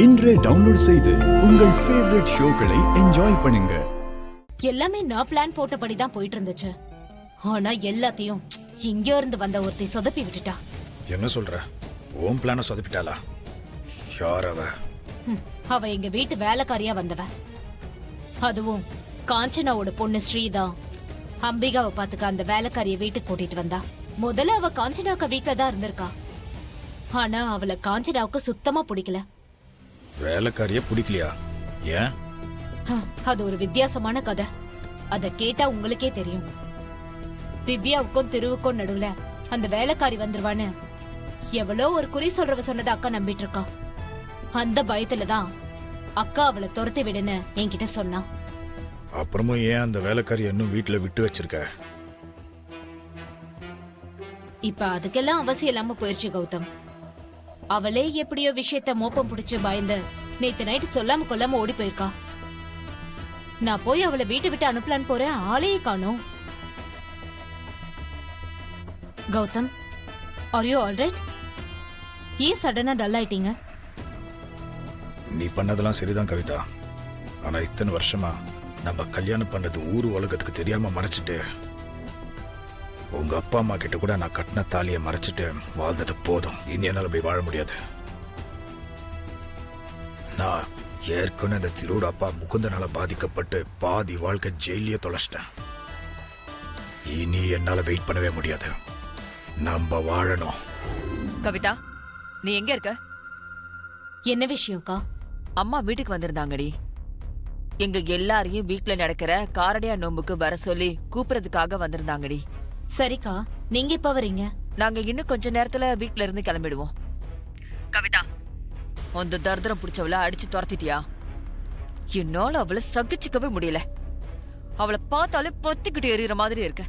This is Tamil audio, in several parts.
இன்றே டவுன்லோட் செய்து உங்கள் ஃபேவரட் ஷோக்களை என்ஜாய் பண்ணுங்க. எல்லாமே நான் பிளான் போட்டபடி தான் போயிட்டு இருந்துச்சு. ஆனா எல்லாத்தையும் இங்க இருந்து வந்த ஒருத்தி சொதப்பி விட்டுட்டா. என்ன சொல்ற? ஓம் பிளான சொதப்பிட்டாளா? யார் அவ? அவ எங்க வீட்டு வேலைக்காரியா வந்தவ. அதுவும் காஞ்சனாவோட பொண்ணு ஸ்ரீதா அம்பிகாவை பாத்துக்க அந்த வேலைக்காரிய வீட்டுக்கு கூட்டிட்டு வந்தா. முதல்ல அவ காஞ்சனாக்க வீட்டுல தான் இருந்திருக்கா. ஆனா அவளை காஞ்சனாவுக்கு சுத்தமா பிடிக்கல. வேலைக்காரிய பிடிக்கலையா? ஏன்? அது ஒரு வித்தியாசமான கதை. அத கேட்டா உங்களுக்கே தெரியும். திவ்யாவுக்கும் திருவுக்கும் நடுவுல அந்த வேலைக்காரி வந்துருவான்னு எவ்வளோ ஒரு குறி சொல்றவ சொன்னதை அக்கா நம்பிட்டு இருக்கா. அந்த பயத்துலதான் அக்கா அவளை துரத்தி விடுன்னு என்கிட்ட சொன்னா. அப்புறமும் ஏன் அந்த வேலைக்காரி இன்னும் வீட்டுல விட்டு வச்சிருக்க? இப்ப அதுக்கெல்லாம் அவசியம் இல்லாம போயிருச்சு கௌதம். அவளே எப்படியோ விஷயத்த மோப்பம் பிடிச்சு பயந்து நேத்து நைட்டு சொல்லாம கொல்லாம ஓடி போயிருக்கா. நான் போய் அவளை வீட்டை விட்டு அனுப்பலான்னு போறேன், ஆளையே காணோம். Gautham, are you alright? ஏன் சடனா டல் ஆயிட்டீங்க? நீ பண்ணதெல்லாம் சரிதான் கவிதா. ஆனா இத்தனை வருஷமா நம்ம கல்யாணம் பண்ணது ஊரு உலகத்துக்கு தெரியாம மறைச்சிட்டு, உங்க அப்பா அம்மா கிட்ட கூட நான் கட்டின தாலியை மறைச்சிட்டு வாழ்ந்தது போதும். இனி என்னால போய் வாழ முடியாது. நான் ஏற்கனவே இந்த திருவோட அப்பா முகுந்தனால பாதிக்கப்பட்டு பாதி வாழ்க்கை ஜெயிலியே தொலைச்சிட்டேன். இனி என்னால வெயிட் பண்ணவே முடியாது. நம்ம வாழணும். கவிதா, நீ எங்க இருக்க? என்ன விஷயம்க்கா? அம்மா வீட்டுக்கு வந்திருந்தாங்கடி. எங்க எல்லாரையும் வீட்ல நடக்கிற காரடையா நோம்புக்கு வர சொல்லி கூப்பிடுறதுக்காக வந்திருந்தாங்கடி. சரிக்கா, நீங்க எப்ப வரீங்க? நாங்க இன்னும் கொஞ்ச நேரத்துல வீட்ல இருந்து கிளம்பிடுவோம். கவிதா, அந்த தர்தரம் பிடிச்சவள அடிச்சு துரத்திட்டியா? என்னால அவளை சகிச்சுக்கவே முடியல. அவளை பார்த்தாலே பொத்திக்கிட்டு எறிகிற மாதிரி இருக்க.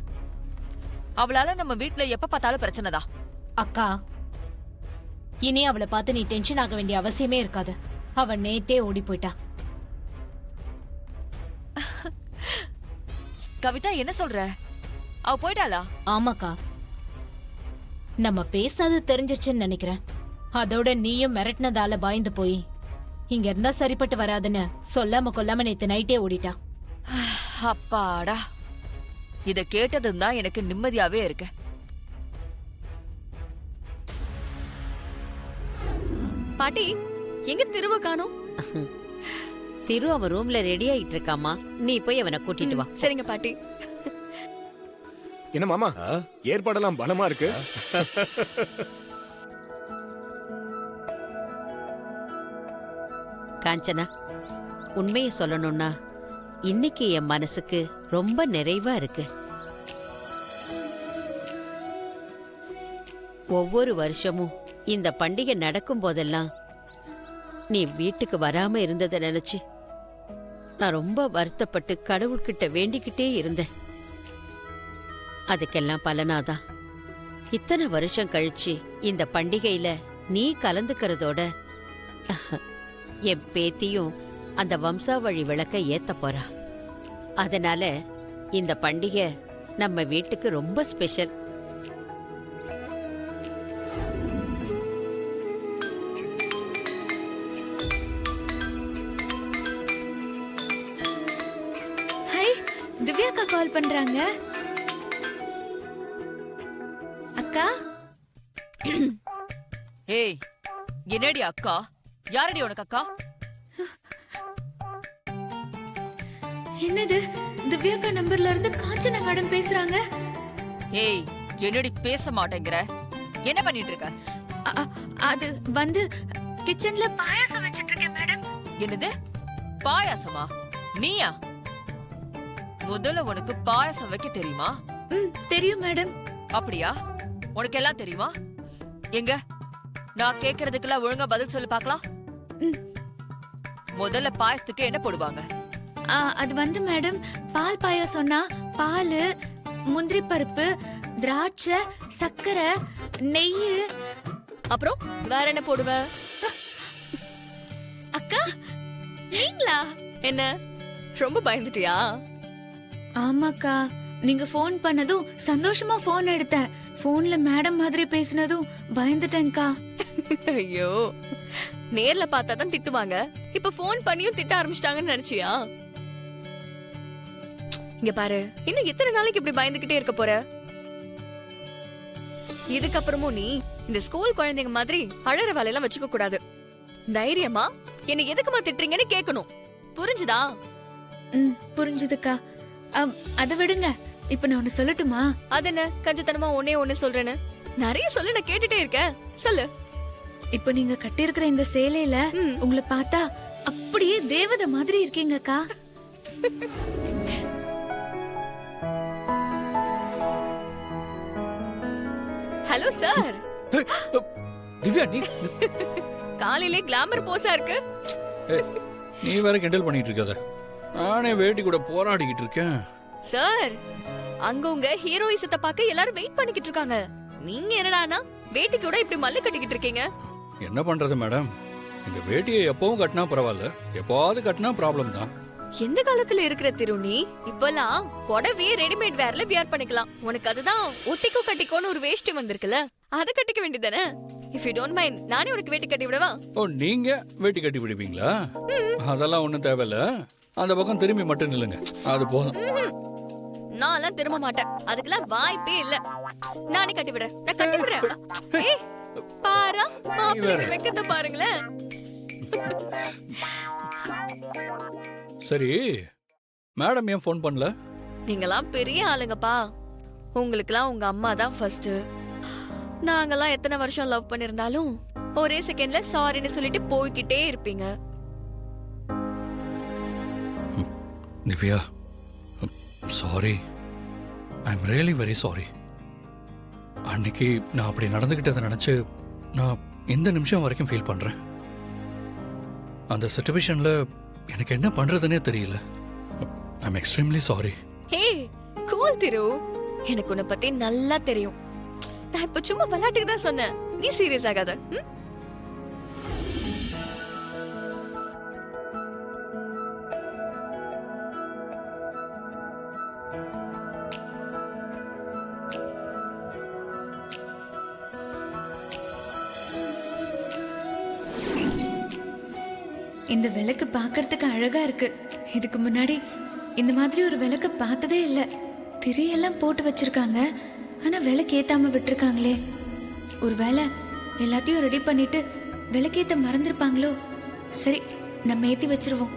அவளால நம்ம வீட்ல எப்ப பார்த்தாலும் பிரச்சனைதான். அக்கா, இனி அவளை பார்த்து நீ டென்ஷன் ஆக வேண்டிய அவசியமே இருக்காது. அவ நேத்தே ஓடி போயிட்டா. கவிதா, என்ன சொல்ற? அவ போயிட்டாளா? ஆமாக்கா, நம்ம பேசாது தெரிஞ்சிருச்சுன்னு நினைக்கிறேன். அதோட நீயும் மிரட்டினதால பயந்து போய் இங்க இருந்தா சரிப்பட்டு வராதுன்னு சொல்லாம கொல்லாம நேத்து நைட்டே ஓடிட்டா. அப்பாடா, இத கேட்டதும் தான் எனக்கு நிம்மதியாவே இருக்கு. பாட்டி, எங்க திருவ காணோம்? திரு அவன் ரூம்ல ரெடி ஆயிட்டு இருக்காமா, நீ போய் அவனை கூட்டிட்டு வா. சரிங்க பாட்டி. என்ன மாமா, ஏற்பாடெல்லாம் பலமா இருக்கு. காஞ்சனா, உண்மையை சொல்லணும்னா இன்னைக்கு என் மனசுக்கு ரொம்ப நிறைவா இருக்கு. ஒவ்வொரு வருஷமும் இந்த பண்டிகை நடக்கும் போதெல்லாம் நீ வீட்டுக்கு வராம இருந்ததை நினைச்சு நான் ரொம்ப வருத்தப்பட்டு கடவுள்கிட்ட வேண்டிக்கிட்டே இருந்தேன். அதுக்கெல்லாம் பலனாதான் இத்தனை வருஷம் கழிச்சு இந்த பண்டிகையில நீ கலந்துக்கிறதோட என் பேத்தியும் அந்த வம்சாவழி விளக்க ஏத்த போறா. அதனால இந்த பண்டிகை நம்ம வீட்டுக்கு ரொம்ப ஸ்பெஷல். ஹை, திவ்யாக்கா கால் பண்றாங்க. அக்கா. ஏய், என்னடி அக்கா? யாரடி உனக்கு அக்கா? என்னது, திவ்யாக்கா நம்பர்ல இருந்து காஞ்சனா மேடம் பேசுறாங்க. ஏய், என்னடி பேச மாட்டேங்கிற? என்ன பண்ணிட்டு இருக்க? அது வந்து கிச்சன்ல பாயாசம் வச்சிட்டு இருக்கேன் மேடம். என்னது, பாயாசமா? நீயா? முதல்ல உனக்கு பாயாசம் வைக்க தெரியுமா? தெரியும் மேடம். அப்படியா? உனக்கு எல்லாம் தெரியுமா? எங்க நான் கேக்குறதுக்கெல்லாம் ஒழுங்கா பதில் சொல்லி பார்க்கலாம். முதல்ல பாயசத்துக்கு என்ன போடுவாங்க? அது வந்து மேடம், பால் பாயாசம்னா பால், முந்திரி பருப்பு, திராட்சை, சர்க்கரை, நெய். அப்புறம் வேற என்ன போடுவ? அக்கா, நீங்களா? என்ன, ரொம்ப பயந்துட்டியா? ஆமாக்கா, நீங்க ஃபோன் பண்ணதும் சந்தோஷமா ஃபோன் எடுத்தேன். ஃபோன்ல மேடம் மாதிரி பேசினதும் பயந்துட்டேன்க்கா. ஐயோ, நேர்ல பார்த்தாதான் திட்டுவாங்க, இப்ப ஃபோன் பண்ணியும் திட்ட ஆரம்பிச்சிட்டாங்கன்னு நினைச்சியா? இங்க பாரு, இன்னும் எத்தனை நாளைக்கு இப்படி பயந்துகிட்டே இருக்க போற? இதுக்கப்புறமும் நீ இந்த ஸ்கூல் குழந்தைங்க மாதிரி அழற வேலையெல்லாம் வச்சுக்க கூடாது. தைரியமா என்ன எதுக்குமா திட்டுறீங்கன்னு கேட்கணும். புரிஞ்சுதா? புரிஞ்சுதுக்கா. அதை விடுங்க. இப்ப நான் ஒண்ணு சொல்லட்டுமா? அது என்ன கஞ்சத்தனமா ஒண்ணே சொல்றேன்னு? நிறைய சொல்லு, நான் கேட்டுட்டே இருக்கேன். சொல்லு. இப்ப நீங்க கட்டியிருக்கிற இந்த சேலையில உங்களை பார்த்தா அப்படியே தேவதை மாதிரி இருக்கீங்கக்கா. Hello sir. திவ்யா, நீ காலையிலே கிளாமர் போஸா இருக்கு. நீ வேற கிண்டல் பண்ணிட்டு இருக்காத. நானே வேட்டி கூட போராடிக்கிட்டு இருக்கேன். சார், அங்க உங்க ஹீரோயிசத்தை பார்க்க எல்லாரும் வெயிட் பண்ணிக்கிட்டு இருக்காங்க. நீங்க என்னடானா வேட்டி கூட இப்படி மல்லு கட்டிக்கிட்டு இருக்கீங்க. என்ன பண்றது மேடம், இந்த வேட்டியை எப்பவும் கட்டினா பரவாயில்ல, எப்பவாவது கட்டினா ப்ராப்ளம் தான். எந்த காலத்துல இருக்கிற திருநீ? இப்பெல்லாம் புடவையே ரெடிமேட் வேர்ல வியர் பண்ணிக்கலாம். உனக்கு அதுதான் ஒட்டிக்கோ கட்டிக்கோன்னு ஒரு வேஷ்டி வந்திருக்குல்ல, அதை கட்டிக்க வேண்டியதானே? இஃப் யூ டோன்ட் மைண்ட், நானே உனக்கு வேட்டி கட்டி விடவா? ஓ, நீங்க வேட்டி கட்டி விடுவீங்களா? அதெல்லாம் ஒண்ணும் தேவையில்ல. அந்த பக்கம் திரும்பி மட்டும் நில்லுங்க, அது போதும். நான்லாம் திரும்ப மாட்டேன், அதுக்கெல்லாம் வாய்ப்பே இல்ல. நானே கட்டி விடுறேன், நான் கட்டி விடுறேன். ஏய் பாரா, மாப்பிள்ளை வெக்கத்தை பாருங்களேன். சரி, மேடம் ஏன் ஃபோன் பண்ணல? நீங்கலாம் பெரிய ஆளுங்கப்பா. உங்களுக்குலாம் உங்க அம்மா தான் ஃபர்ஸ்ட். நாங்கெல்லாம் எத்தனை வருஷம் லவ் பண்ணிருந்தாலும் ஒரே செகண்ட்ல சாரின்னு சொல்லிட்டு போய்கிட்டே இருப்பீங்க. Divya, sorry, I am really very sorry. அன்னைக்கு நான் அப்படி நடந்துகிட்டதை நினைச்சு நான் இந்த நிமிஷம் வரைக்கும் ஃபீல் பண்றேன். அந்த சிச்சுவேஷன்ல எனக்கு என்ன பண்றதுன்னே தெரியல. I am extremely sorry. Hey cool Thiru, எனக்கு உன்னை பத்தி நல்லா தெரியும். நான் இப்ப சும்மா விளையாட்டுக்கு தான் சொன்னேன், நீ சீரியஸ் ஆகாத. இந்த விளக்கு பார்க்கறதுக்கு அழகா இருக்கு. இதுக்கு முன்னாடி இந்த மாதிரி ஒரு விளக்கு பார்த்ததே இல்லை. திரியெல்லாம் போட்டு வச்சிருக்காங்க, ஆனா விளக்கு ஏத்தாம விட்டுருக்காங்களே. ஒருவேளை எல்லாத்தையும் ரெடி பண்ணிட்டு விளக்கேத்த மறந்துருப்பாங்களோ? சரி, நம்ம ஏத்தி வச்சிருவோம்.